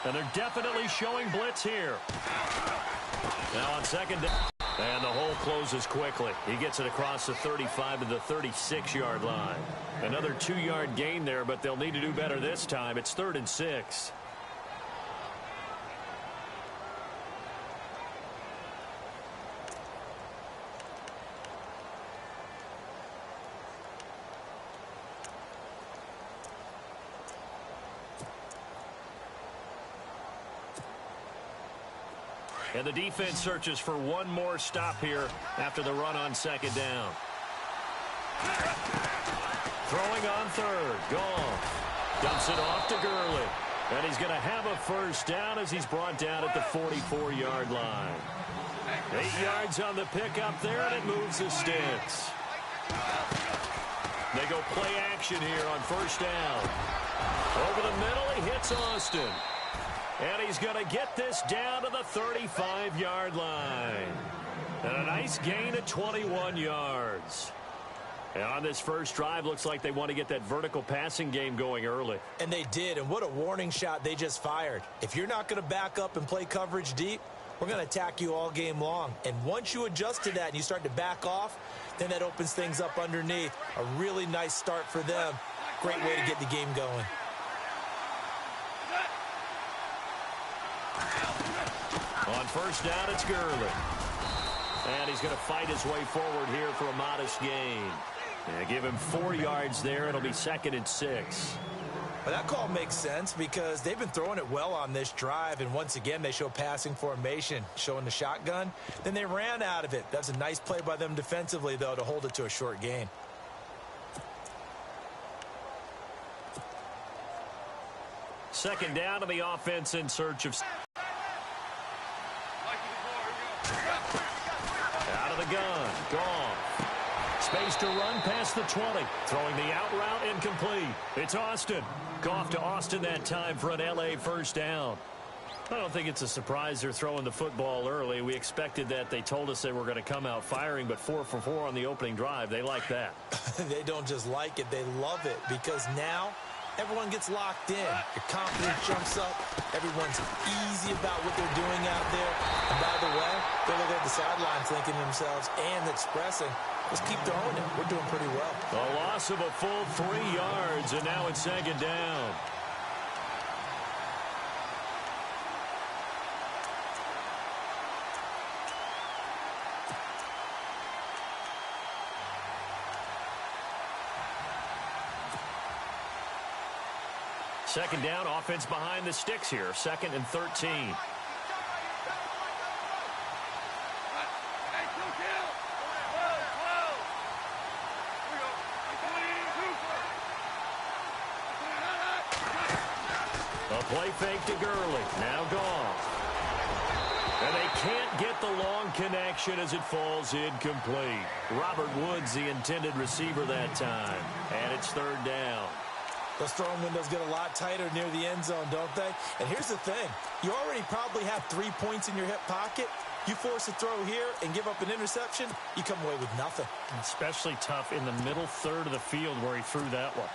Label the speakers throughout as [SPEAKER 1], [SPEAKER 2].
[SPEAKER 1] And they're definitely showing blitz here. Now on second down. And the hole closes quickly. He gets it across the 35 to the 36-yard line. Another 2-yard gain there, but they'll need to do better this time. It's 3rd and 6. And the defense searches for one more stop here after the run on second down. Throwing on third. Goff dumps it off to Gurley. And he's going to have a first down as he's brought down at the 44-yard line. 8 yards on the pickup there, and it moves the sticks. They go play action here on first down. Over the middle, he hits Austin. And he's going to get this down to the 35-yard line. And a nice gain of 21 yards. And on this first drive, looks like they want to get that vertical passing game going early.
[SPEAKER 2] And they did, and what a warning shot they just fired. If you're not going to back up and play coverage deep, we're going to attack you all game long. And once you adjust to that and you start to back off, then that opens things up underneath. A really nice start for them. Great way to get the game going.
[SPEAKER 1] On first down, it's Gurley. And he's going to fight his way forward here for a modest gain. Yeah, give him 4 yards there. It'll be 2nd and 6.
[SPEAKER 2] Well, that call makes sense because they've been throwing it well on this drive. And once again, they show passing formation, showing the shotgun. Then they ran out of it. That's a nice play by them defensively, though, to hold it to a short gain.
[SPEAKER 1] Second down to the offense in search of... Out of the gun. Goff. Space to run past the 20. Throwing the out route incomplete. It's Austin. Goff to Austin that time for an L.A. first down. I don't think it's a surprise they're throwing the football early. We expected that. They told us they were going to come out firing, but 4 for 4 on the opening drive. They like that.
[SPEAKER 2] They don't just like it. They love it because now everyone gets locked in. Your confidence jumps up. Everyone's easy about what they're doing out there. And by the way, they're looking at the sidelines thinking to themselves and expressing, let's keep throwing it. We're doing pretty well.
[SPEAKER 1] A loss of a full 3 yards, and now it's second down. Second down, offense behind the sticks here. 2nd and 13. A play fake to Gurley. Now Goff. And they can't get the long connection as it falls incomplete. Robert Woods, the intended receiver that time. And it's 3rd down.
[SPEAKER 2] Those throwing windows get a lot tighter near the end zone, don't they? And here's the thing. You already probably have 3 points in your hip pocket. You force a throw here and give up an interception, you come away with nothing.
[SPEAKER 1] Especially tough in the middle third of the field where he threw that one.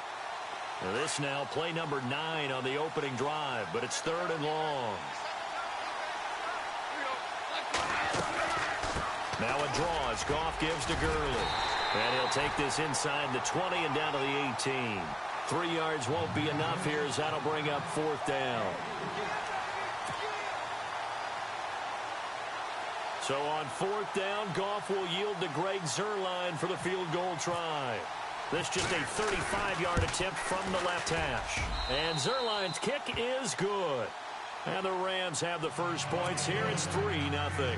[SPEAKER 1] Now this now, play number 9 on the opening drive, but it's 3rd and long. Now a draw as Goff gives to Gurley. And he'll take this inside the 20 and down to the 18. 3 yards won't be enough here as that'll bring up 4th down. So on 4th down, Goff will yield to Greg Zuerlein for the field goal try. This just a 35-yard attempt from the left hash. And Zuerlein's kick is good. And the Rams have the first points here. It's 3-0.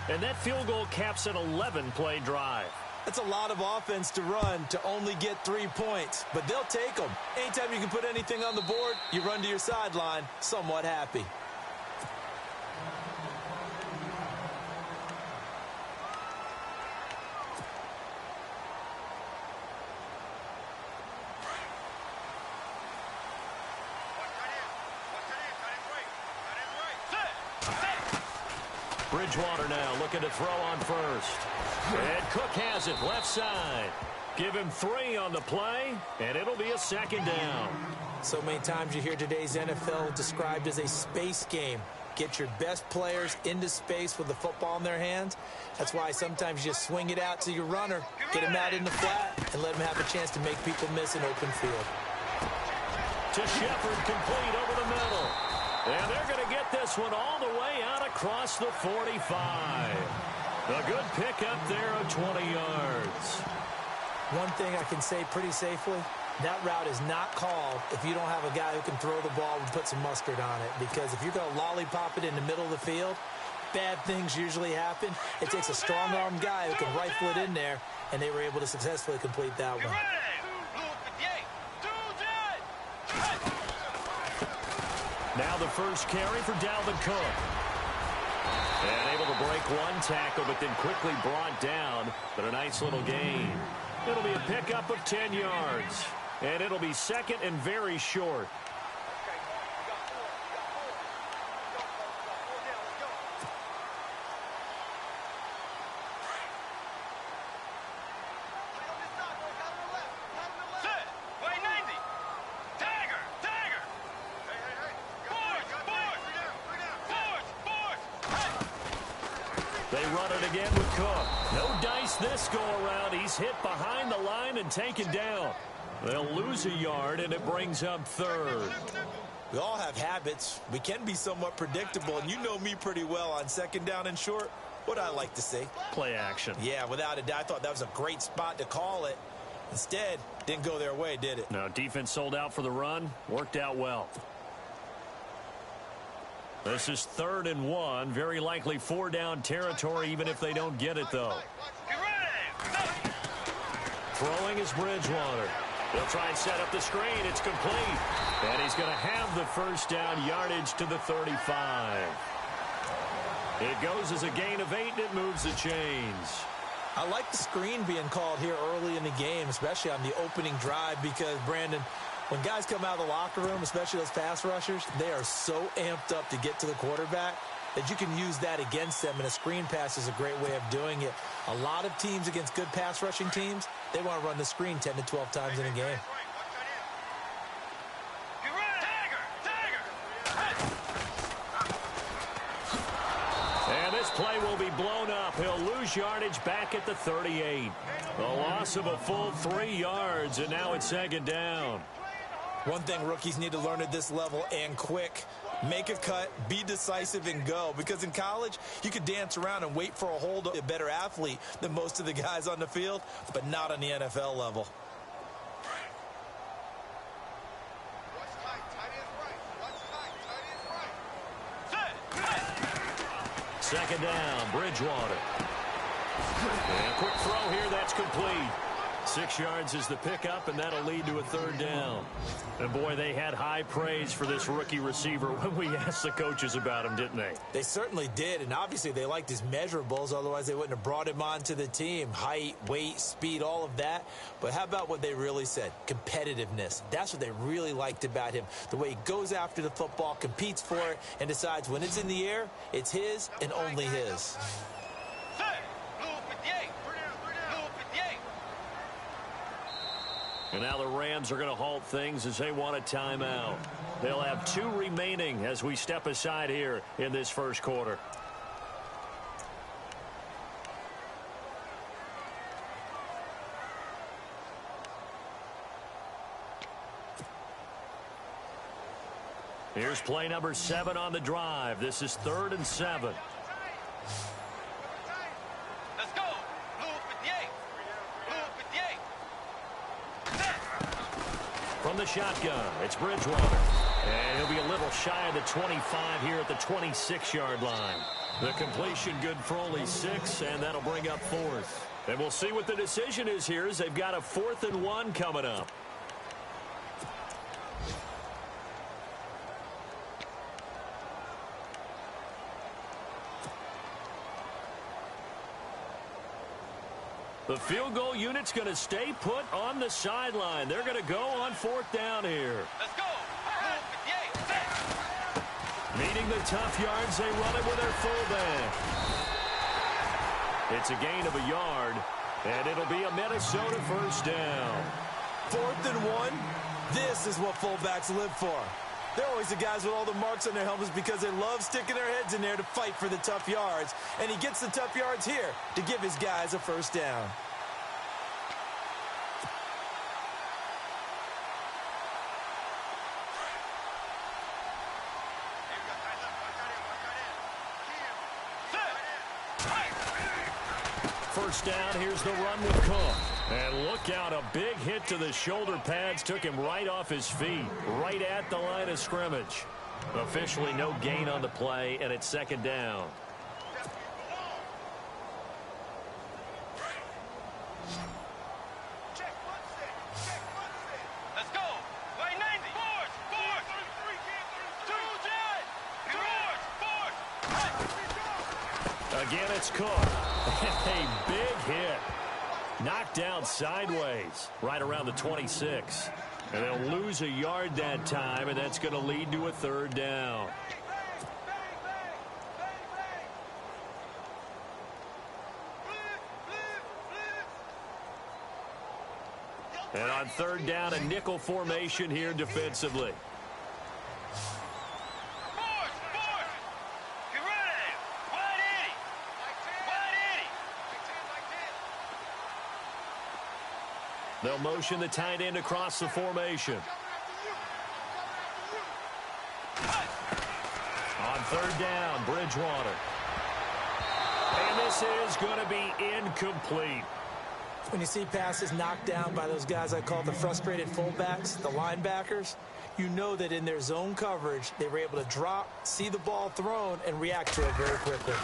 [SPEAKER 1] And that field goal caps an 11-play drive.
[SPEAKER 2] That's a lot of offense to run to only get 3 points, but they'll take them. Anytime you can put anything on the board, you run to your sideline somewhat happy.
[SPEAKER 1] Bridgewater now looking to throw on first. And Cook has it left side. Give him 3 on the play, and it'll be a second down.
[SPEAKER 2] So many times you hear today's NFL described as a space game. Get your best players into space with the football in their hands. That's why sometimes you just swing it out to your runner, get him out in the flat, and let him have a chance to make people miss an open field.
[SPEAKER 1] To Shepard, complete over the middle. And they're going to get this one all the way out across the 45. A good pickup there of 20 yards.
[SPEAKER 2] One thing I can say pretty safely, that route is not called if you don't have a guy who can throw the ball and put some mustard on it. Because if you're going to lollipop it in the middle of the field, bad things usually happen. It takes a strong-armed guy who can rifle it in there, and they were able to successfully complete that one.
[SPEAKER 1] Now the first carry for Dalvin Cook. And able to break one tackle, but then quickly brought down. But a nice little gain. It'll be a pickup of 10 yards. And it'll be second and very short. They run it again with Cook. No dice this go-around. He's hit behind the line and taken down. They'll lose a yard, and it brings up third.
[SPEAKER 2] We all have habits. We can be somewhat predictable, and you know me pretty well on second down and short. What I like to say?
[SPEAKER 1] Play action.
[SPEAKER 2] Yeah, without a doubt. I thought that was a great spot to call it. Instead, didn't go their way, did it?
[SPEAKER 1] No, defense sold out for the run. Worked out well. This is 3rd and 1. Very likely 4-down territory, even if they don't get it, though. Throwing is Bridgewater. They'll try and set up the screen. It's complete. And he's going to have the first down yardage to the 35. It goes as a gain of 8, and it moves the chains.
[SPEAKER 2] I like the screen being called here early in the game, especially on the opening drive, because, Brandon, when guys come out of the locker room, especially those pass rushers, they are so amped up to get to the quarterback that you can use that against them, and a screen pass is a great way of doing it. A lot of teams against good pass rushing teams, they want to run the screen 10 to 12 times in a game.
[SPEAKER 1] And this play will be blown up. He'll lose yardage back at the 38. A loss of a full 3 yards, and now it's second down.
[SPEAKER 2] One thing rookies need to learn at this level, and quick, make a cut, be decisive, and go. Because in college, you could dance around and wait for a hold of a better athlete than most of the guys on the field, but not on the NFL level.
[SPEAKER 1] Second down, Bridgewater. And quick throw here, that's complete. 6 yards is the pickup, and that'll lead to a 3rd down. And, boy, they had high praise for this rookie receiver when we asked the coaches about him, didn't they?
[SPEAKER 2] They certainly did, and obviously they liked his measurables. Otherwise, they wouldn't have brought him onto the team. Height, weight, speed, all of that. But how about what they really said? Competitiveness. That's what they really liked about him. The way he goes after the football, competes for it, and decides when it's in the air, it's his and only his.
[SPEAKER 1] And now the Rams are going to halt things as they want a timeout. They'll have 2 remaining as we step aside here in this first quarter. Here's play number 7 on the drive. This is 3rd and 7. From the shotgun, it's Bridgewater. And he'll be a little shy of the 25 here at the 26-yard line. The completion good for only 6, and that'll bring up 4th. And we'll see what the decision is here as they've got a 4th and 1 coming up. The field goal unit's going to stay put on the sideline. They're going to go on 4th down here.
[SPEAKER 3] Let's go.
[SPEAKER 1] Needing the tough yards, they run it with their fullback. It's a gain of a yard, And it'll be a Minnesota first down.
[SPEAKER 2] 4th and 1. This is what fullbacks live for. They're always the guys with all the marks on their helmets because they love sticking their heads in there to fight for the tough yards. And he gets the tough yards here to give his guys a first down.
[SPEAKER 1] First down, here's the run with Cook. And look out, a big hit to the shoulder pads took him right off his feet, right at the line of scrimmage. Officially no gain on the play, and it's 2nd down.
[SPEAKER 3] Let's go. Line 90. Force.
[SPEAKER 1] Again, it's Cook. A big hit. Knocked down sideways, right around the 26. And they'll lose a yard that time, and that's going to lead to a 3rd down. And on 3rd down, a nickel formation here defensively. They'll motion the tight end across the formation. On 3rd down, Bridgewater. And this is going to be incomplete.
[SPEAKER 2] When you see passes knocked down by those guys I call the frustrated fullbacks, the linebackers, you know that in their zone coverage, they were able to drop, see the ball thrown, and react to it very quickly.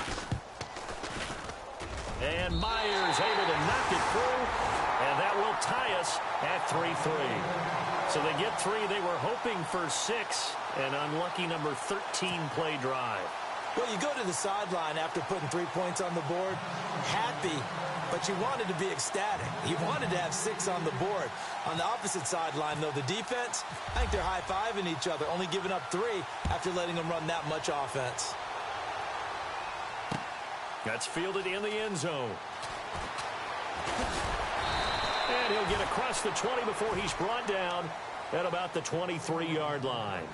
[SPEAKER 1] And Myers able to knock it through, and that will tie us at 3-3. So they get 3. They were hoping for 6, an unlucky number 13 play drive.
[SPEAKER 2] Well, you go to the sideline after putting 3 points on the board, happy, but you wanted to be ecstatic. You wanted to have 6 on the board. On the opposite sideline, though, the defense, I think they're high-fiving each other, only giving up 3 after letting them run that much offense.
[SPEAKER 1] That's fielded in the end zone. And he'll get across the 20 before he's brought down at about the 23-yard line.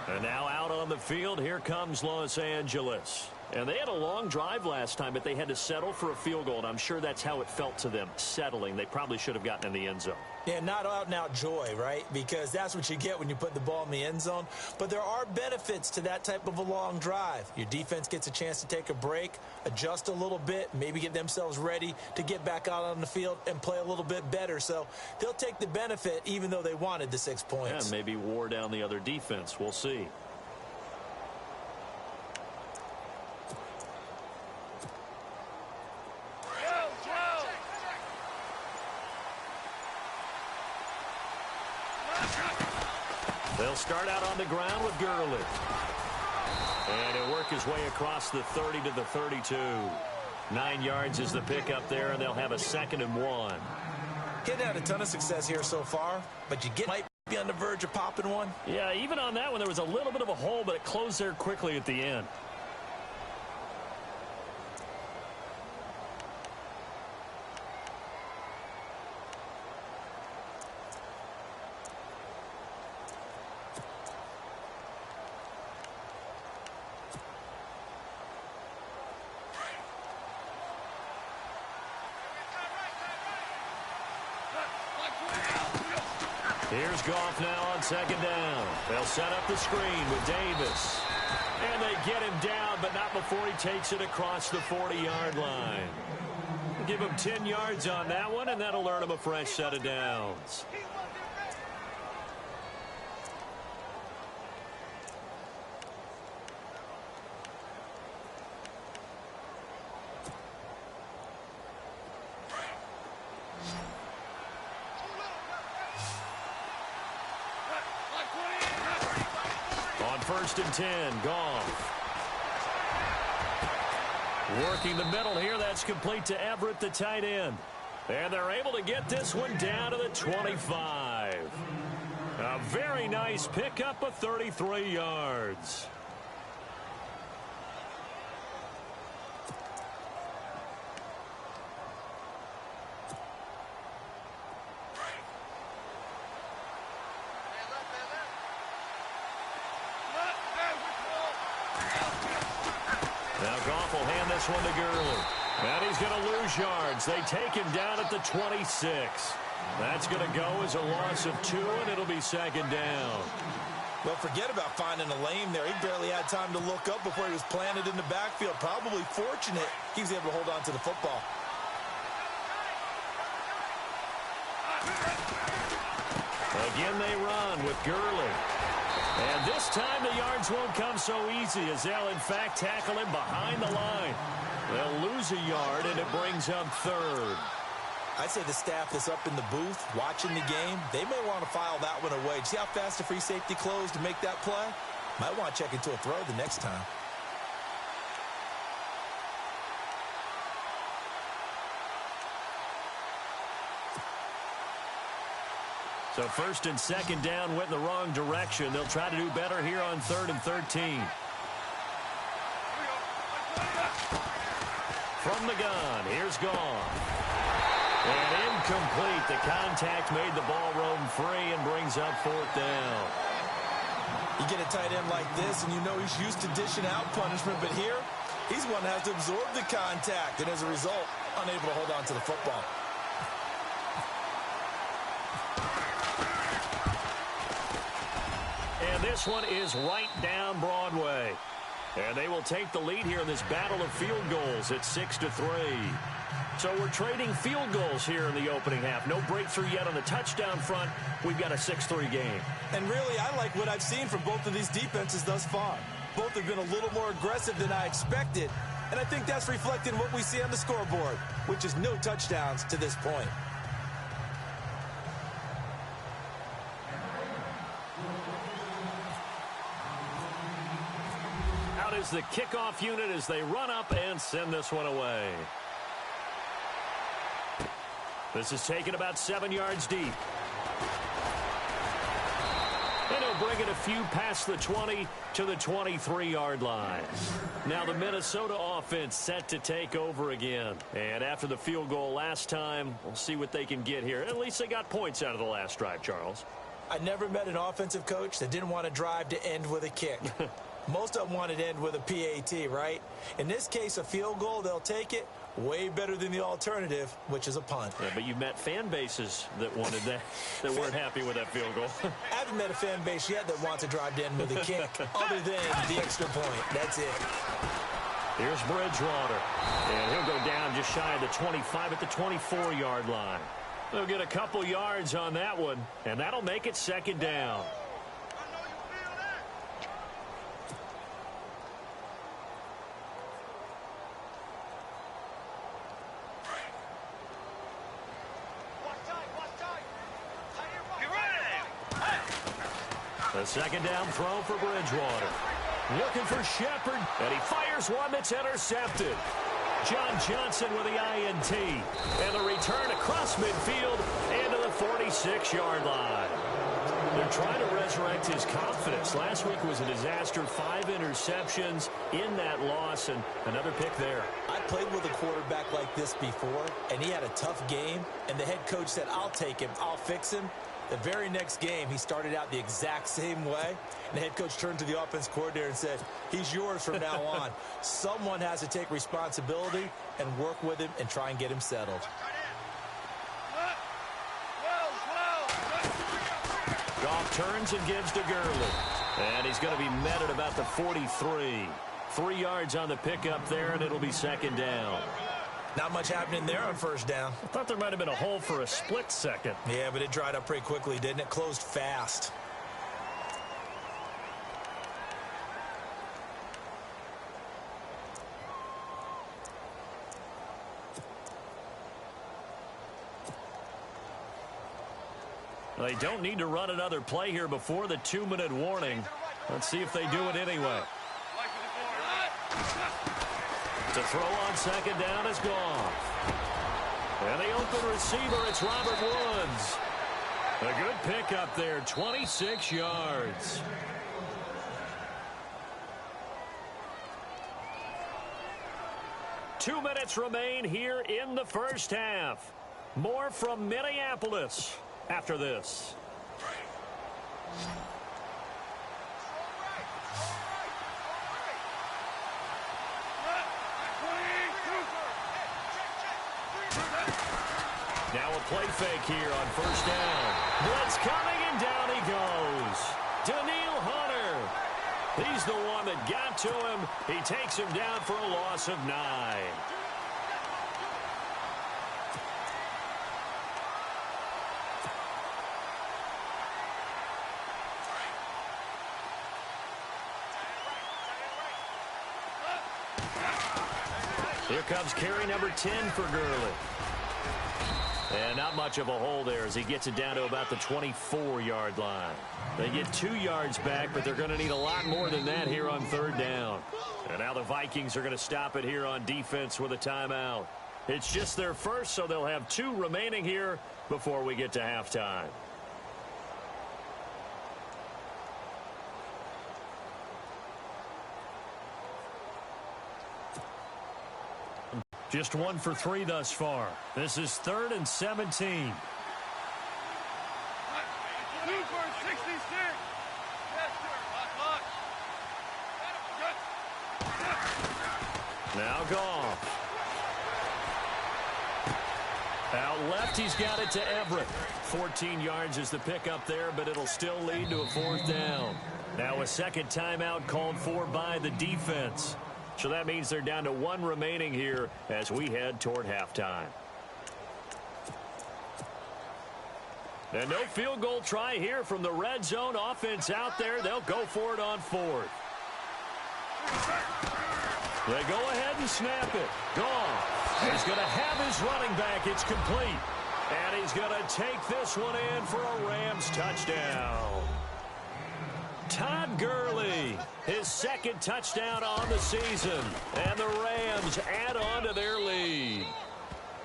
[SPEAKER 1] And now out on the field, here comes Los Angeles. And they had a long drive last time, but they had to settle for a field goal, and I'm sure that's how it felt to them, settling. They probably should have gotten in the end zone.
[SPEAKER 2] Yeah, not out-and-out joy, right? Because that's what you get when you put the ball in the end zone. But there are benefits to that type of a long drive. Your defense gets a chance to take a break, adjust a little bit, maybe get themselves ready to get back out on the field and play a little bit better. So they'll take the benefit even though they wanted the 6 points.
[SPEAKER 1] Yeah, maybe wore down the other defense. We'll see. They'll start out on the ground with Gurley. And he'll work his way across the 30 to the 32. 9 yards is the pickup there, and they'll have a 2nd and 1.
[SPEAKER 2] Getting had a ton of success here so far, but you might be on the verge of popping one.
[SPEAKER 1] Yeah, even on that one, there was a little bit of a hole, but it closed there quickly at the end. Here's Goff now on 2nd down. They'll set up the screen with Davis. And they get him down, but not before he takes it across the 40-yard line. Give him 10 yards on that one, and that'll earn him a fresh set of downs. On 1st and 10, Goff. Working the middle here, that's complete to Everett, the tight end. And they're able to get this one down to the 25. A very nice pickup of 33 yards. Now Goff will hand this one to Gurley. And he's going to lose yards. They take him down at the 26. That's going to go as a loss of 2, and it'll be second down.
[SPEAKER 2] Well, forget about finding a lane there. He barely had time to look up before he was planted in the backfield. Probably fortunate he was able to hold on to the football.
[SPEAKER 1] Again, they run with Gurley. And this time the yards won't come so easy as they'll, in fact, tackle him behind the line. They'll lose a yard, and it brings up third.
[SPEAKER 2] I'd say the staff that's up in the booth watching the game, they may want to file that one away. See how fast the free safety closed to make that play? Might want to check into a throw the next time.
[SPEAKER 1] So first and second down went in the wrong direction. They'll try to do better here on 3rd and 13. From the gun, here's Goff. And incomplete. The contact made the ball roam free and brings up 4th down.
[SPEAKER 2] You get a tight end like this, and you know he's used to dishing out punishment, but here, he's one that has to absorb the contact, and as a result, unable to hold on to the football.
[SPEAKER 1] And this one is right down Broadway. And they will take the lead here in this battle of field goals at 6-3. So we're trading field goals here in the opening half. No breakthrough yet on the touchdown front. We've got a 6-3 game.
[SPEAKER 2] And really, I like what I've seen from both of these defenses thus far. Both have been a little more aggressive than I expected. And I think that's reflected in what we see on the scoreboard, which is no touchdowns to this point.
[SPEAKER 1] Out is the kickoff unit as they run up and send this one away. This is taken about 7 yards deep. And he'll bring it a few past the 20 to the 23-yard line. Now the Minnesota offense set to take over again. And after the field goal last time, we'll see what they can get here. At least they got points out of the last drive, Charles.
[SPEAKER 2] I never met an offensive coach that didn't want to drive to end with a kick. Most of them wanted to end with a PAT, right? In this case, a field goal, they'll take it. Way better than the alternative, which is a punt.
[SPEAKER 1] Yeah, but you've met fan bases that wanted that, that weren't happy with that field goal.
[SPEAKER 2] I haven't met a fan base yet that wants to drive to end with a kick, other than the extra point. That's it.
[SPEAKER 1] Here's Bridgewater. And he'll go down just shy of the 25 at the 24-yard line. They'll get a couple yards on that one, and that'll make it second down. The second down throw for Bridgewater. Looking for Shepard, and he fires one that's intercepted. John Johnson with the INT. And the return across midfield into the 46-yard line. They're trying to resurrect his confidence. Last week was a disaster. 5 interceptions in that loss, and another pick there.
[SPEAKER 2] I played with a quarterback like this before, and he had a tough game, and the head coach said, I'll take him, I'll fix him. The very next game, he started out the exact same way. And the head coach turned to the offense coordinator and said, he's yours from now on. Someone has to take responsibility and work with him and try and get him settled.
[SPEAKER 1] Goff turns and gives to Gurley. And he's going to be met at about the 43. 3 yards on the pickup there, and it'll be second down.
[SPEAKER 2] Not much happening there on first down.
[SPEAKER 1] I thought there might have been a hole for a split second.
[SPEAKER 2] Yeah, but it dried up pretty quickly, didn't it? Closed fast.
[SPEAKER 1] They don't need to run another play here before the 2-minute warning. Let's see if they do it anyway. The throw on second down is Goff. And the open receiver, it's Robert Woods. A good pickup there, 26 yards. Two minutes remain here in the first half. More from Minneapolis after this. Now a play fake here on first down. Blitz coming, and down he goes. Daniil Hunter. He's the one that got to him. He takes him down for a loss of 9. Here comes carry number 10 for Gurley. And not much of a hole there as he gets it down to about the 24-yard line. They get 2 yards back, but they're going to need a lot more than that here on third down. And now the Vikings are going to stop it here on defense with a timeout. It's just their first, so they'll have 2 remaining here before we get to halftime. Just 1 for 3 thus far. This is 3rd and 17.
[SPEAKER 3] 2 for 66. Yes, sir.
[SPEAKER 1] Now Goff. Out left, he's got it to Everett. 14 yards is the pickup there, but it'll still lead to a 4th down. Now a second timeout called for by the defense. So that means they're down to 1 remaining here as we head toward halftime. And no field goal try here from the red zone offense out there. They'll go for it on 4th. They go ahead and snap it. Goff. He's going to have his running back. It's complete. And he's going to take this one in for a Rams touchdown. Todd Gurley, his 2nd touchdown on the season. And the Rams add on to their lead.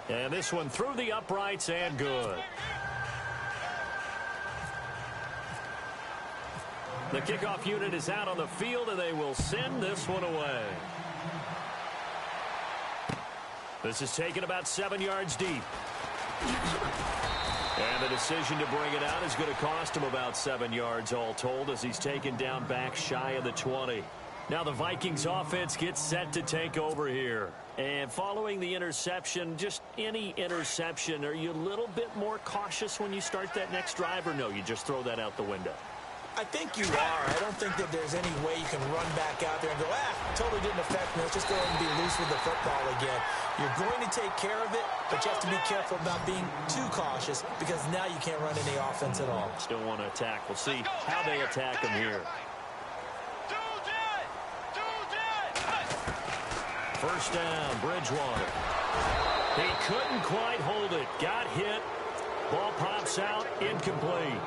[SPEAKER 1] And this one through the uprights and good. The kickoff unit is out on the field, and they will send this one away. This is taken about 7 yards deep. And the decision to bring it out is going to cost him about 7 yards all told as he's taken down back shy of the 20. Now the Vikings offense gets set to take over here. And following the interception, just any interception, are you a little bit more cautious when you start that next drive, or no, you just throw that out the window?
[SPEAKER 2] I think you are. I don't think that there's any way you can run back out there and go, totally didn't affect me. Let's just go ahead and be loose with the football again. You're going to take care of it, but you have to be careful about being too cautious because now you can't run any offense at all.
[SPEAKER 1] Still want to attack. We'll see how they attack him here. First down, Bridgewater. He couldn't quite hold it. Got hit. Ball pops out, incomplete.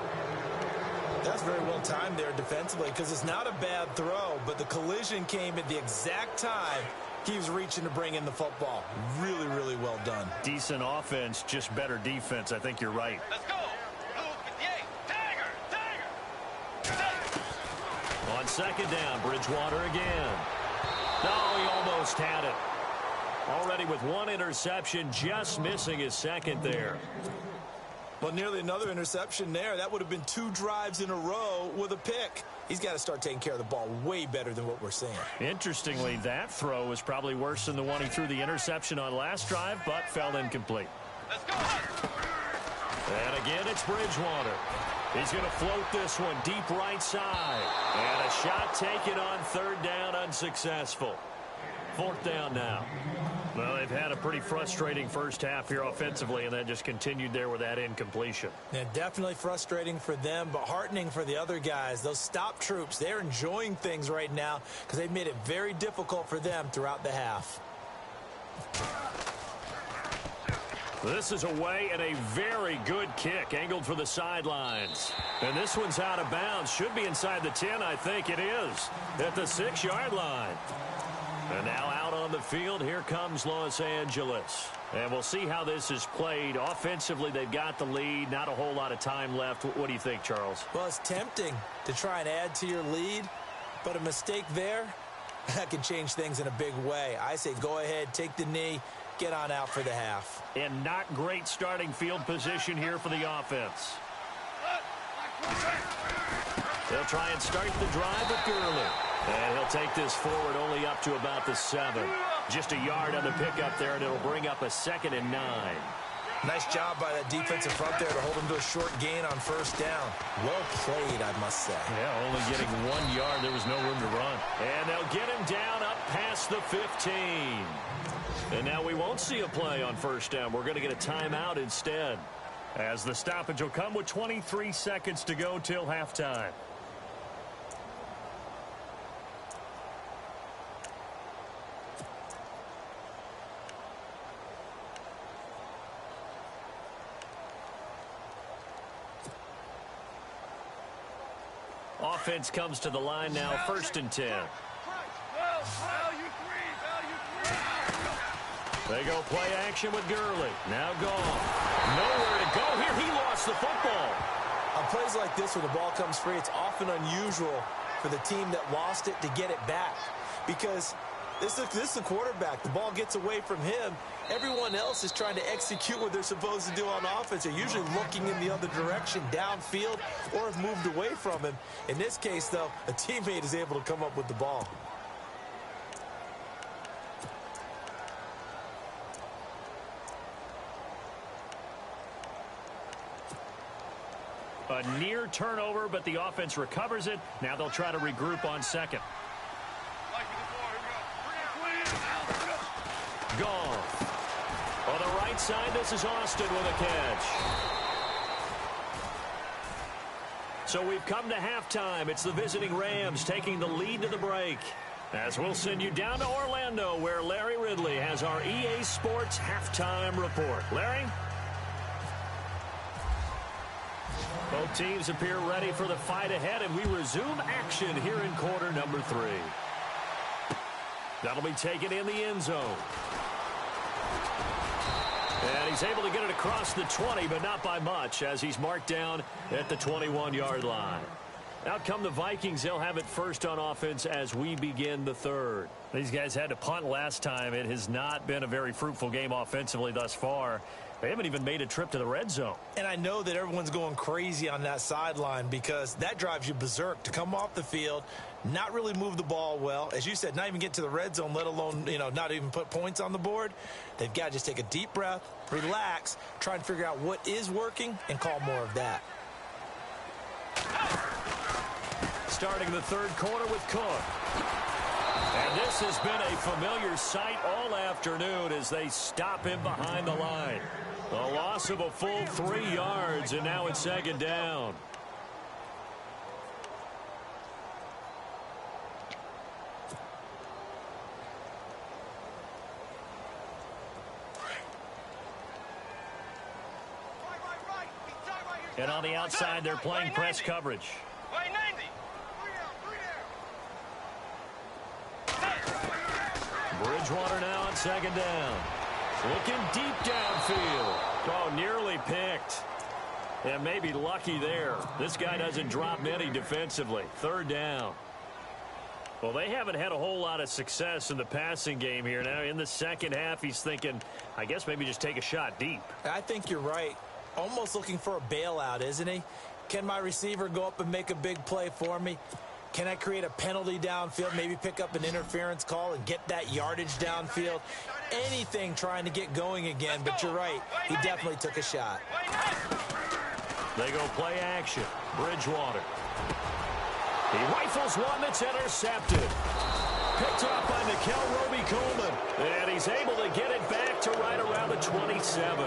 [SPEAKER 2] That's very well timed there defensively because it's not a bad throw, but the collision came at the exact time he was reaching to bring in the football. Really, really well done.
[SPEAKER 1] Decent offense, just better defense. I think you're right.
[SPEAKER 3] Let's go.
[SPEAKER 1] On second down, Bridgewater again. No, he almost had it. Already with 1 interception, just missing his 2nd there.
[SPEAKER 2] Well, nearly another interception there. That would have been 2 drives in a row with a pick. He's got to start taking care of the ball way better than what we're seeing.
[SPEAKER 1] Interestingly, that throw was probably worse than the one he threw the interception on last drive, but fell incomplete.
[SPEAKER 3] Let's go.
[SPEAKER 1] And again, it's Bridgewater. He's going to float this one deep right side. And a shot taken on 3rd down, unsuccessful. 4th down now. Well, they've had a pretty frustrating first half here offensively, and that just continued there with that incompletion.
[SPEAKER 2] Yeah, definitely frustrating for them, but heartening for the other guys. Those stop troops, they're enjoying things right now because they've made it very difficult for them throughout the half.
[SPEAKER 1] This is away and a very good kick, angled for the sidelines. And this one's out of bounds. Should be inside the 10, I think it is, at the 6-yard line. And now out on the field, here comes Los Angeles. And we'll see how this is played. Offensively, they've got the lead. Not a whole lot of time left. What do you think, Charles?
[SPEAKER 2] Well, it's tempting to try and add to your lead, but a mistake there, that can change things in a big way. I say go ahead, take the knee, get on out for the half.
[SPEAKER 1] And not great starting field position here for the offense. They'll try and start the drive with Gurley. And he'll take this forward only up to about the 7. Just a yard on the pickup there, and it'll bring up a 2nd and 9.
[SPEAKER 2] Nice job by that defensive front there to hold him to a short gain on 1st down. Well played, I must say.
[SPEAKER 1] Yeah, only getting 1 yard. There was no room to run. And they'll get him down up past the 15. And now we won't see a play on 1st down. We're going to get a timeout instead, as the stoppage will come with 23 seconds to go till halftime. Offense comes to the line now, 1st and 10. They go play action with Gurley. Now gone. Nowhere to go here. He lost the football.
[SPEAKER 2] On plays like this where the ball comes free, it's often unusual for the team that lost it to get it back. Because this is the quarterback. The ball gets away from him. Everyone else is trying to execute what they're supposed to do on offense. They're usually looking in the other direction, downfield, or have moved away from him. In this case, though, a teammate is able to come up with the ball.
[SPEAKER 1] A near turnover, but the offense recovers it. Now they'll try to regroup on 2nd. Gone. On the right side, this is Austin with a catch. So we've come to halftime. It's the visiting Rams taking the lead to the break. As we'll send you down to Orlando, where Larry Ridley has our EA Sports halftime report. Larry? Both teams appear ready for the fight ahead, and we resume action here in quarter number 3. That'll be taken in the end zone. And he's able to get it across the 20, but not by much, as he's marked down at the 21-yard line. Out come the Vikings. They'll have it first on offense as we begin the 3rd. These guys had to punt last time. It has not been a very fruitful game offensively thus far. They haven't even made a trip to the red zone. And I know that everyone's going crazy on that sideline because that drives you berserk to come off the field, not really move the ball well. As you said, not even get to the red zone, let alone, not even put points on the board. They've got to just take a deep breath, relax, try and figure out what is working, and call more of that. Starting the 3rd quarter with Cook. And this has been a familiar sight all afternoon as they stop him behind the line. A loss of a full 3 yards, and now it's 2nd down. And on the outside, they're playing press coverage. Bridgewater now on 2nd down. Looking deep downfield. Oh, nearly picked. And maybe lucky there. This guy doesn't drop many defensively. 3rd down. Well, they haven't had a whole lot of success in the passing game here. Now, in the second half, he's thinking, I guess maybe just take a shot deep.
[SPEAKER 2] I think you're right. Almost looking for a bailout, isn't he? Can my receiver go up and make a big play for me? Can I create a penalty downfield, maybe pick up an interference call and get that yardage downfield? Anything trying to get going again, but you're right. He definitely took a shot.
[SPEAKER 1] They go play action. Bridgewater. He rifles one that's intercepted. Picked up by Nikel Roby-Coleman. And he's able to get it back to right around the 27.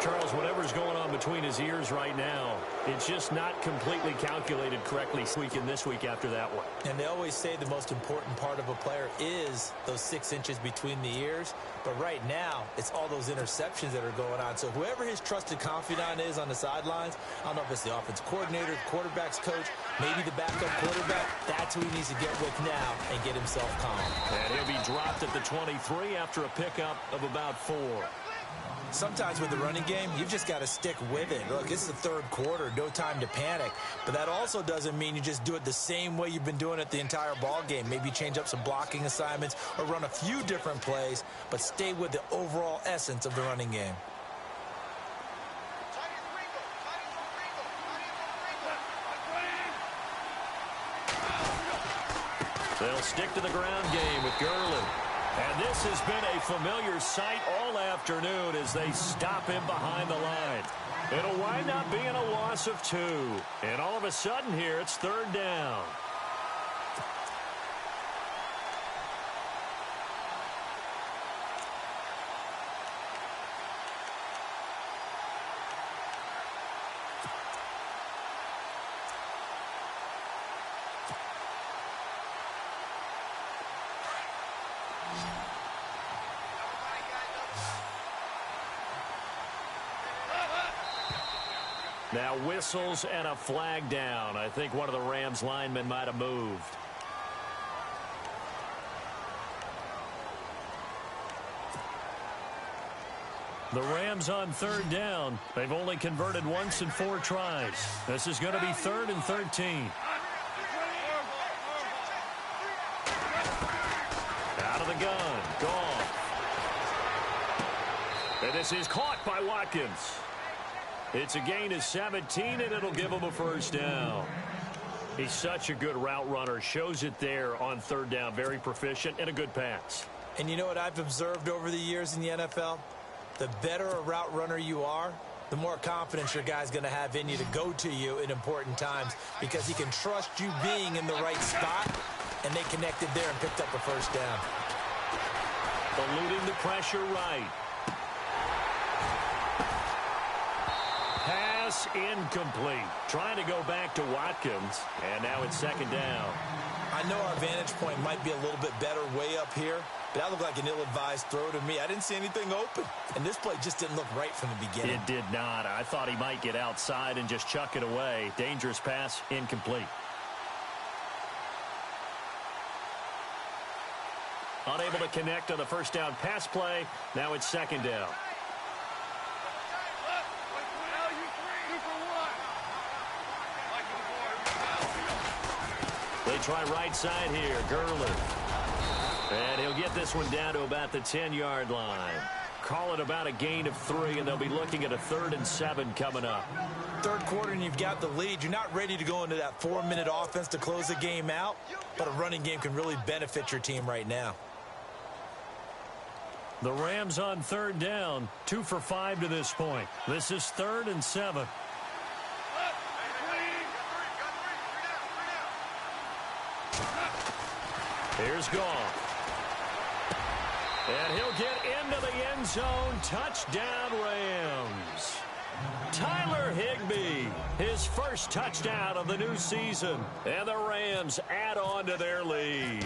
[SPEAKER 1] Charles, whatever's going on between his ears right now, it's just not completely calculated correctly this week after that one.
[SPEAKER 2] And they always say the most important part of a player is those 6 inches between the ears. But right now, it's all those interceptions that are going on. So whoever his trusted confidant is on the sidelines, I don't know if it's the offensive coordinator, the quarterback's coach, maybe the backup quarterback, that's who he needs to get with now and get himself calm.
[SPEAKER 1] And he'll be dropped at the 23 after a pickup of about 4.
[SPEAKER 2] Sometimes with the running game, you've just got to stick with it. Look, this is the 3rd quarter, no time to panic. But that also doesn't mean you just do it the same way you've been doing it the entire ball game. Maybe change up some blocking assignments or run a few different plays, but stay with the overall essence of the running game.
[SPEAKER 1] They'll stick to the ground game with Gurley. And this has been a familiar sight all afternoon as they stop him behind the line. It'll wind up being a loss of 2. And all of a sudden here, it's 3rd down. Now whistles and a flag down. I think one of the Rams linemen might have moved. The Rams on 3rd down. They've only converted once in 4 tries. This is going to be 3rd and 13. Out of the gun. Gone. And this is caught by Watkins. It's a gain of 17, and it'll give him a 1st down. He's such a good route runner. Shows it there on 3rd down. Very proficient and a good pass.
[SPEAKER 2] And you know what I've observed over the years in the NFL? The better a route runner you are, the more confidence your guy's going to have in you to go to you in important times because he can trust you being in the right spot, and they connected there and picked up a 1st down.
[SPEAKER 1] Eluding the pressure right. Pass incomplete. Trying to go back to Watkins, and now it's 2nd down.
[SPEAKER 2] I know our vantage point might be a little bit better way up here, but that looked like an ill-advised throw to me. I didn't see anything open, and this play just didn't look right from the beginning.
[SPEAKER 1] It did not. I thought he might get outside and just chuck it away. Dangerous pass, incomplete. Unable to connect on the 1st down pass play. Now it's 2nd down. They try right side here. Gurley. And he'll get this one down to about the 10-yard line. Call it about a gain of 3, and they'll be looking at a 3rd and 7 coming up.
[SPEAKER 2] 3rd quarter, and you've got the lead. You're not ready to go into that 4-minute offense to close the game out, but a running game can really benefit your team right now.
[SPEAKER 1] The Rams on 3rd down, 2 for 5 to this point. This is 3rd and 7. Here's Goff. And he'll get into the end zone. Touchdown, Rams. Tyler Higbee, his first touchdown of the new season. And the Rams add on to their lead.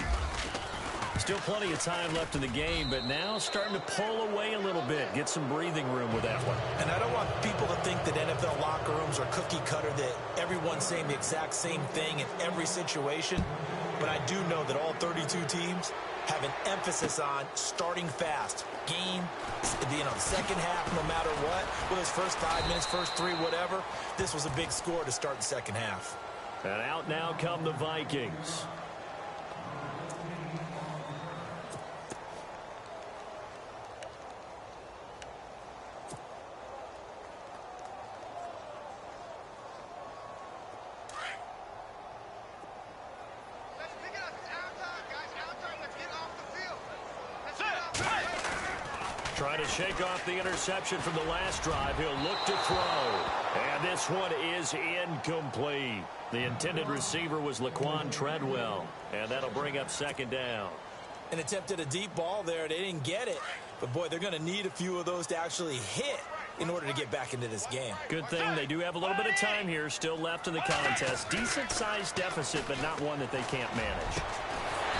[SPEAKER 1] Still plenty of time left in the game, but now starting to pull away a little bit. Get some breathing room with that one.
[SPEAKER 2] And I don't want people to think that NFL locker rooms are cookie cutter, that everyone's saying the exact same thing in every situation. But I do know that all 32 teams have an emphasis on starting fast. Game, the second half, no matter what. Whether it's first 5 minutes, first 3, whatever. This was a big score to start the second half.
[SPEAKER 1] And out now come the Vikings. Trying to shake off the interception from the last drive. He'll look to throw. And this one is incomplete. The intended receiver was Laquan Treadwell. And that'll bring up 2nd down.
[SPEAKER 2] And attempted a deep ball there. They didn't get it. But, boy, they're going to need a few of those to actually hit in order to get back into this game.
[SPEAKER 1] Good thing they do have a little bit of time here still left in the contest. Decent-sized deficit, but not one that they can't manage.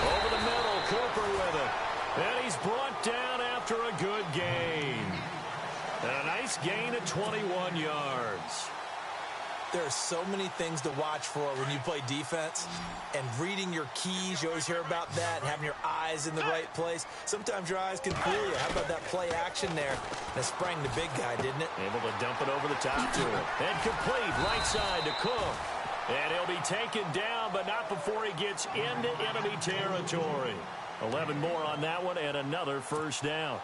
[SPEAKER 1] Over the middle, Cooper with it. And he's brought down after a good gain. And a nice gain of 21 yards.
[SPEAKER 2] There are so many things to watch for when you play defense. And reading your keys, you always hear about that, and having your eyes in the right place. Sometimes your eyes can fool you. How about that play action there? And it sprang the big guy, didn't it?
[SPEAKER 1] Able to dump it over the top to him. And complete right side to Cook. And he'll be taken down, but not before he gets into enemy territory. 11 more on that one, and another 1st down.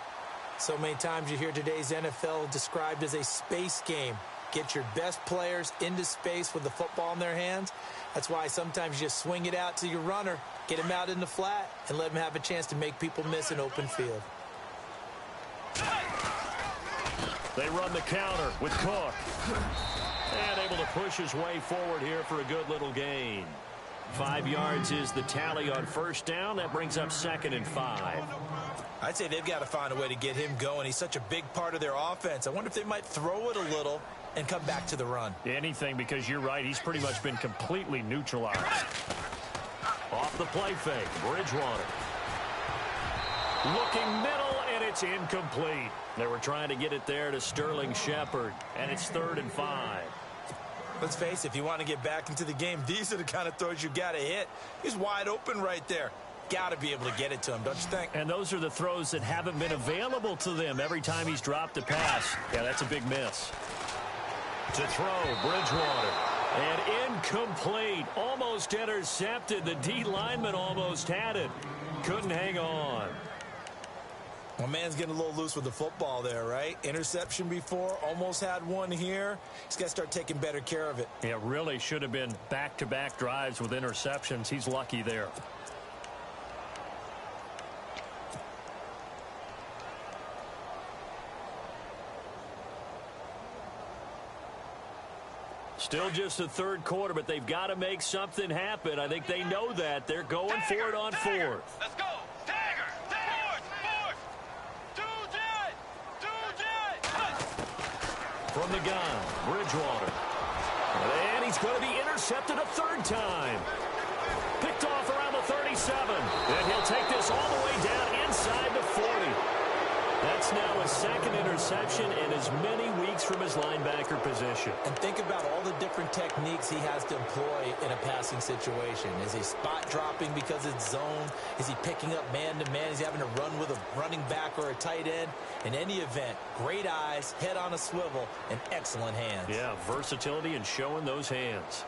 [SPEAKER 2] So many times you hear today's NFL described as a space game. Get your best players into space with the football in their hands. That's why sometimes you just swing it out to your runner, get him out in the flat, and let him have a chance to make people miss an open field.
[SPEAKER 1] They run the counter with Cook. And able to push his way forward here for a good little gain. 5 yards is the tally on first down. That brings up 2nd and 5.
[SPEAKER 2] I'd say they've got to find a way to get him going. He's such a big part of their offense. I wonder if they might throw it a little and come back to the run.
[SPEAKER 1] Anything, because you're right. He's pretty much been completely neutralized. Off the play fake, Bridgewater. Looking middle, and it's incomplete. They were trying to get it there to Sterling Shepard, and it's 3rd and 5.
[SPEAKER 2] Let's face it, if you want to get back into the game, these are the kind of throws you got to hit. He's wide open right there. Got to be able to get it to him, don't you think?
[SPEAKER 1] And those are the throws that haven't been available to them every time he's dropped a pass. Yeah, that's a big miss. To throw, Bridgewater. And incomplete. Almost intercepted. The D lineman almost had it. Couldn't hang on.
[SPEAKER 2] My man's getting a little loose with the football there, right? Interception before, almost had one here. He's got to start taking better care of it.
[SPEAKER 1] Yeah, really should have been back-to-back drives with interceptions. He's lucky there. Still just the 3rd quarter, but they've got to make something happen. I think they know that. They're going for it on 4th.
[SPEAKER 3] Let's go. Stagger. Fourth. Two jet.
[SPEAKER 1] From the gun, Bridgewater. And he's going to be intercepted a 3rd time. Picked off around the 37. And he'll take this all the way down inside the 40. That's now his 2nd interception in as many weeks from his linebacker position.
[SPEAKER 2] And think about all the different techniques he has to employ in a passing situation. Is he spot dropping because it's zone? Is he picking up man-to-man? Is he having to run with a running back or a tight end? In any event, great eyes, head on a swivel, and excellent hands.
[SPEAKER 1] Yeah, versatility and showing those hands.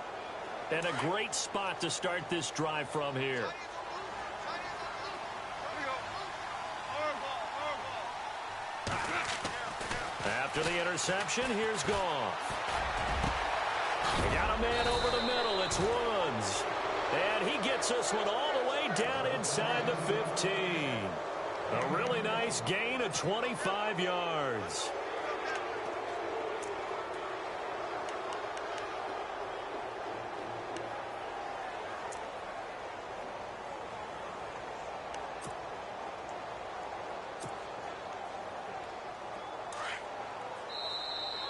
[SPEAKER 1] And a great spot to start this drive from here. After the interception, here's Goff. They got a man over the middle. It's Woods. And he gets this one all the way down inside the 15. A really nice gain of 25 yards.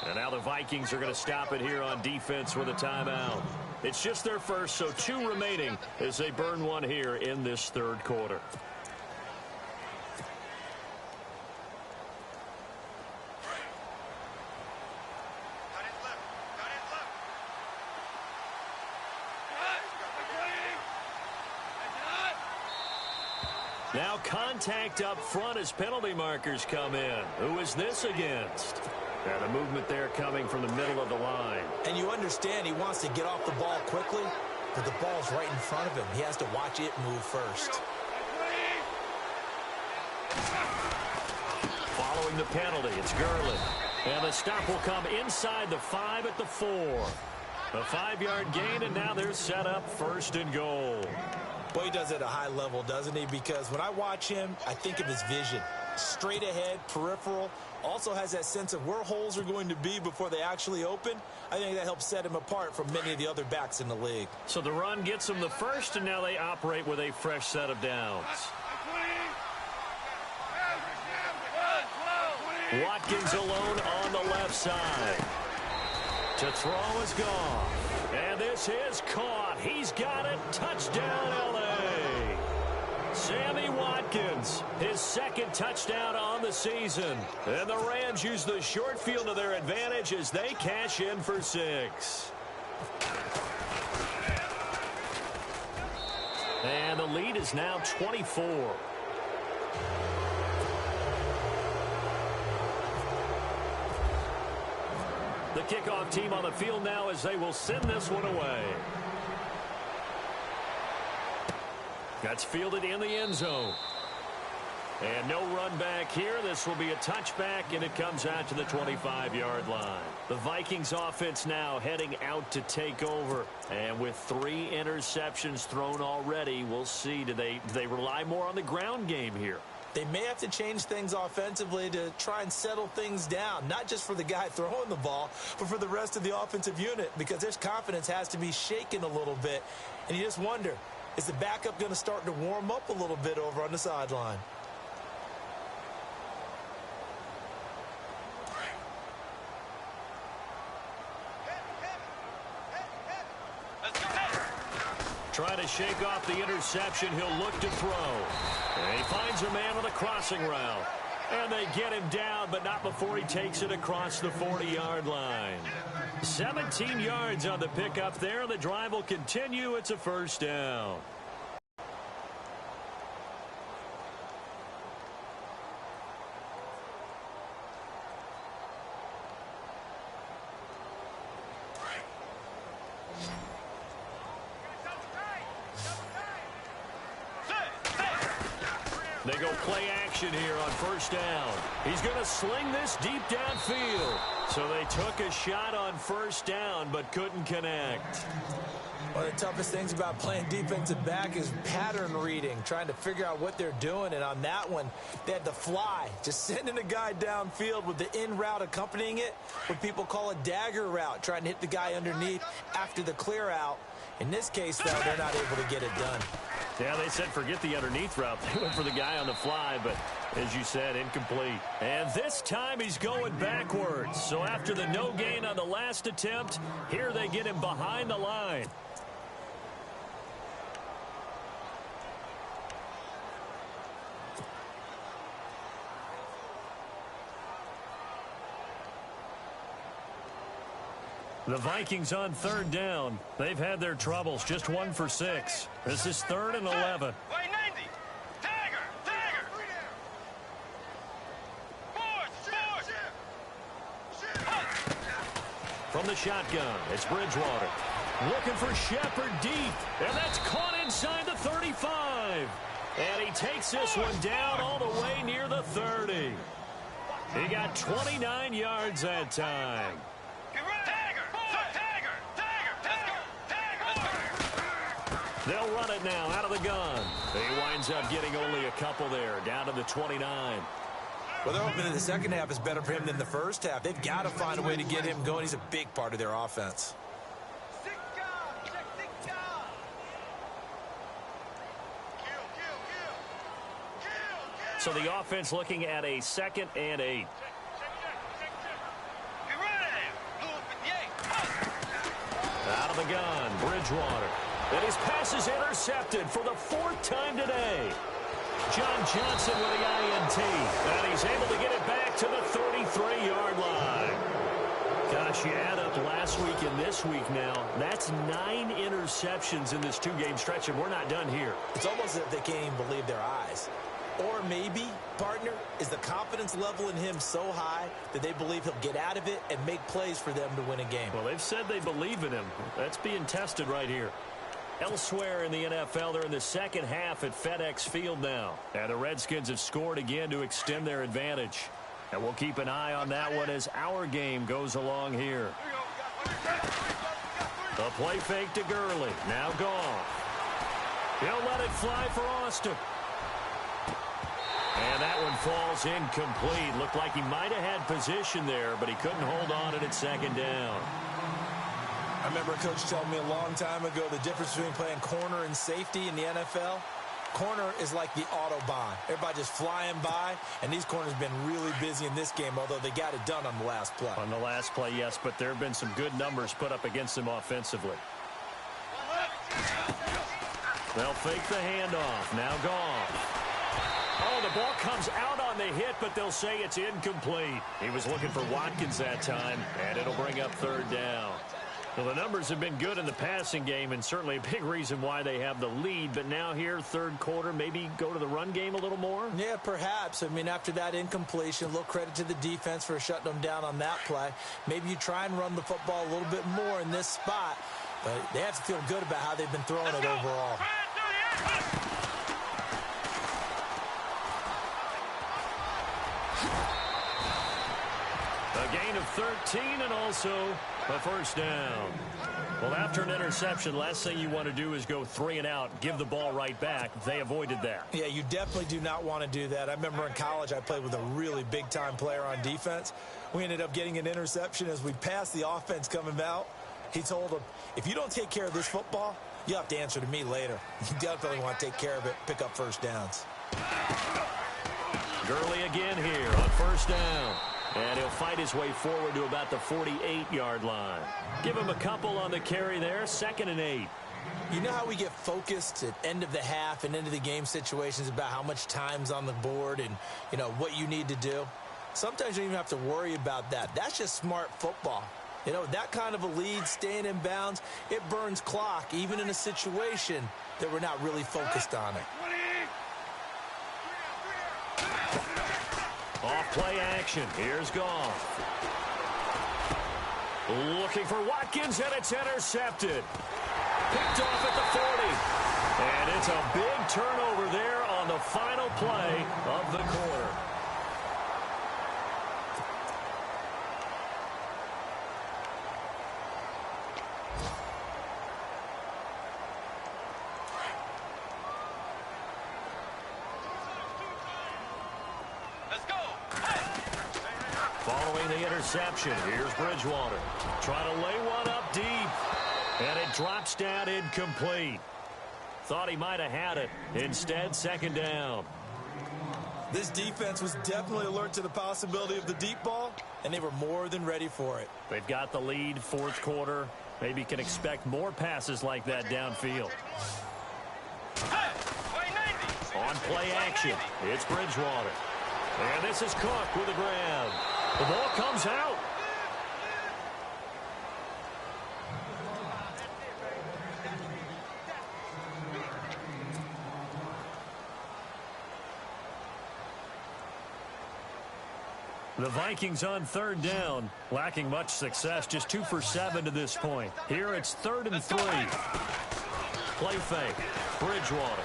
[SPEAKER 1] And now the Vikings are going to stop it here on defense with a timeout. It's just their first, so 2 remaining as they burn one here in this 3rd quarter. Now contact up front as penalty markers come in. Who is this against? And a movement there coming from the middle of the line.
[SPEAKER 2] And you understand he wants to get off the ball quickly, but the ball's right in front of him. He has to watch it move first.
[SPEAKER 1] Following the penalty, it's Gurley. And the stop will come inside the 5 at the 4. A 5-yard gain, and now they're set up 1st and goal.
[SPEAKER 2] Boy, he does it at a high level, doesn't he? Because when I watch him, I think of his vision. Straight ahead, peripheral. Also has that sense of where holes are going to be before they actually open. I think that helps set him apart from many of the other backs in the league.
[SPEAKER 1] So the run gets them the first, and now they operate with a fresh set of downs. Watkins alone on the left side. To throw is Goff. And this is caught. He's got it. Touchdown, L.A. Sammy Watkins, his 2nd touchdown on the season. And the Rams use the short field to their advantage as they cash in for 6. And the lead is now 24. The kickoff team on the field now as they will send this one away. That's fielded in the end zone. And no run back here. This will be a touchback, and it comes out to the 25-yard line. The Vikings offense now heading out to take over. And with 3 interceptions thrown already, we'll see. Do they rely more on the ground game here?
[SPEAKER 2] They may have to change things offensively to try and settle things down, not just for the guy throwing the ball, but for the rest of the offensive unit, because their confidence has to be shaken a little bit. And you just wonder, is the backup going to start to warm up a little bit over on the sideline?
[SPEAKER 1] Trying to shake off the interception. He'll look to throw. And he finds a man on the crossing route. And they get him down, but not before he takes it across the 40-yard line. 17 yards on the pickup there. The drive will continue. It's a first down. They go play action here on first down. He's going to sling this deep downfield. So they took a shot on first down but couldn't connect.
[SPEAKER 2] One of the toughest things about playing defensive back is pattern reading, trying to figure out what they're doing. And on that one, they had to fly, just sending a guy downfield with the in route accompanying it, what people call a dagger route, trying to hit the guy underneath after the clear out. In this case, though, they're not able to get it done.
[SPEAKER 1] Yeah, they said forget the underneath route. They went for the guy on the fly, but as you said, incomplete. And this time he's going backwards. So after the no gain on the last attempt, here they get him behind the line. The Vikings on third down. They've had their troubles, just 1 for 6. This is 3rd and 11.
[SPEAKER 3] Right 90. Dagger. Force.
[SPEAKER 1] From the shotgun, it's Bridgewater. Looking for Shepard deep, and that's caught inside the 35. And he takes this one down all the way near the 30. He got 29 yards that time. They'll run it now out of the gun. He winds up getting only a couple there, down to the 29.
[SPEAKER 2] Well, they're hoping that the second half is better for him than the first half. They've got to find a way to get him going. He's a big part of their offense.
[SPEAKER 1] So the offense looking at a 2nd and 8. Out of the gun, Bridgewater. And his pass is intercepted for the 4th time today. John Johnson with the INT. And he's able to get it back to the 33-yard line. Gosh, you add up last week and this week now. That's 9 interceptions in this 2-game stretch, and we're not done here.
[SPEAKER 2] It's almost as if they can't even believe their eyes. Or maybe, partner, is the confidence level in him so high that they believe he'll get out of it and make plays for them to win a game.
[SPEAKER 1] Well, they've said they believe in him. That's being tested right here. Elsewhere in the NFL, they're in the second half at FedEx Field now. And the Redskins have scored again to extend their advantage. And we'll keep an eye on that one as our game goes along here. The play fake to Gurley. Now Goff. He'll let it fly for Austin. And that one falls incomplete. Looked like he might have had position there, but he couldn't hold on it at second down.
[SPEAKER 2] I remember a coach telling me a long time ago the difference between playing corner and safety in the NFL. Corner is like the Autobahn. Everybody just flying by, and these corners have been really busy in this game, although they got it done on the last play.
[SPEAKER 1] On the last play, yes, but there have been some good numbers put up against them offensively. They'll fake the handoff. Now Goff. Oh, the ball comes out on the hit, but they'll say it's incomplete. He was looking for Watkins that time, and it'll bring up third down. Well, the numbers have been good in the passing game, and certainly a big reason why they have the lead. But now here, third quarter, maybe go to the run game a little more?
[SPEAKER 2] Yeah, perhaps. I mean, after that incompletion, a little credit to the defense for shutting them down on that play. Maybe you try and run the football a little bit more in this spot. But they have to feel good about how they've been throwing it overall.
[SPEAKER 1] A gain of 13 and also a first down. Well, after an interception, last thing you want to do is go 3 and out, give the ball right back. They avoided that.
[SPEAKER 2] Yeah, you definitely do not want to do that. I remember in college I played with a really big-time player on defense. We ended up getting an interception as we passed the offense coming out. He told him, if you don't take care of this football, you'll have to answer to me later. You definitely want to take care of it, pick up first downs.
[SPEAKER 1] Gurley again here on first down. And he'll fight his way forward to about the 48-yard line. Give him a couple on the carry there, 2nd and 8.
[SPEAKER 2] You know how we get focused at end of the half and end of the game situations about how much time's on the board and, you know, what you need to do? Sometimes you don't even have to worry about that. That's just smart football. You know, that kind of a lead, staying in bounds, it burns clock, even in a situation that we're not really focused on it.
[SPEAKER 1] Off play action. Here's Goff. Looking for Watkins, and it's intercepted. Picked off at the 40. And it's a big turnover there on the final play of the quarter. Following the interception, here's Bridgewater. Trying to lay one up deep. And it drops down incomplete. Thought he might have had it. Instead, 2nd down.
[SPEAKER 2] This defense was definitely alert to the possibility of the deep ball, and they were more than ready for it.
[SPEAKER 1] They've got the lead, 4th quarter. Maybe can expect more passes like that downfield. On play action, it's Bridgewater. And this is Cook with a grab. The ball comes out. The Vikings on 3rd down, lacking much success, just 2 for 7 to this point. Here it's 3rd and 3. Play fake, Bridgewater.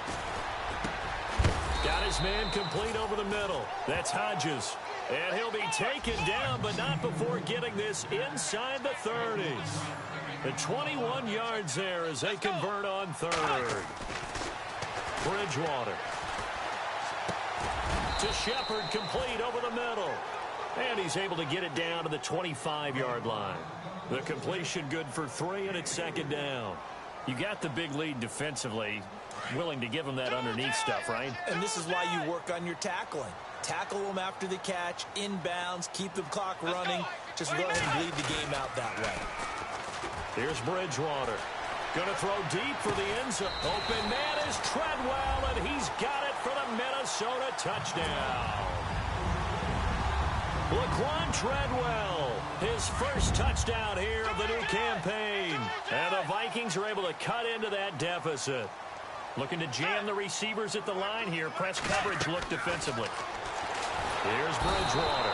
[SPEAKER 1] Got his man complete over the middle. That's Hodges. And he'll be taken down, but not before getting this inside the 30. The 21 yards there as they convert on 3rd. Bridgewater. To Shepard, complete over the middle. And he's able to get it down to the 25-yard line. The completion good for 3, and it's 2nd down. You got the big lead defensively. Willing to give him that underneath stuff, right?
[SPEAKER 2] And this is why you work on your tackling. Tackle them after the catch, inbounds, keep the clock running. Just go ahead and bleed the game out that way.
[SPEAKER 1] Here's Bridgewater. Going to throw deep for the end zone. Open man is Treadwell, and he's got it for the Minnesota touchdown. Laquan Treadwell, his first touchdown here of the new campaign. And the Vikings are able to cut into that deficit. Looking to jam the receivers at the line here. Press coverage look defensively. Here's Bridgewater.